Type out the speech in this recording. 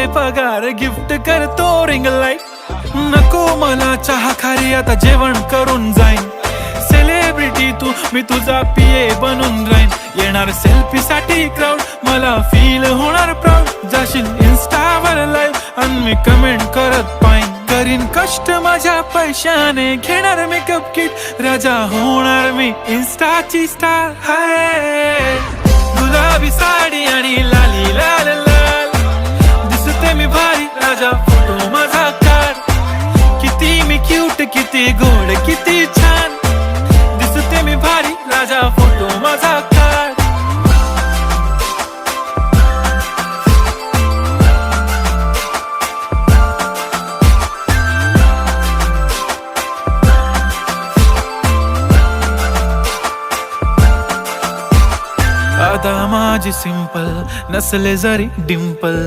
पगार गिफ्ट करतो ring light. नको मला चहा खारी आता जेवण करून जाईन। सेलिब्रिटी तू मी तुझा पिये बनून राहीन। येणार सेल्फी साठी क्राऊड मला फील होणार प्राऊड। जाशील इन्स्टावर लाईव्ह आणि मी कमेंट करत पाईन। करीन कष्ट माझ्या पैशाने घेणार मेकअप किट। राजा होणार मी इन्स्टाची स्टार। हाय गुलाबी साडी आणि लाली लाल लाल दिसते मी भारी। राजा फोटो माझा काढ। किती मी क्यूट किती गोड किती छान दिसते मी भारी। राजा फोटो माझा काढ। अदा माझी सिंपल नसले जरी डिंपल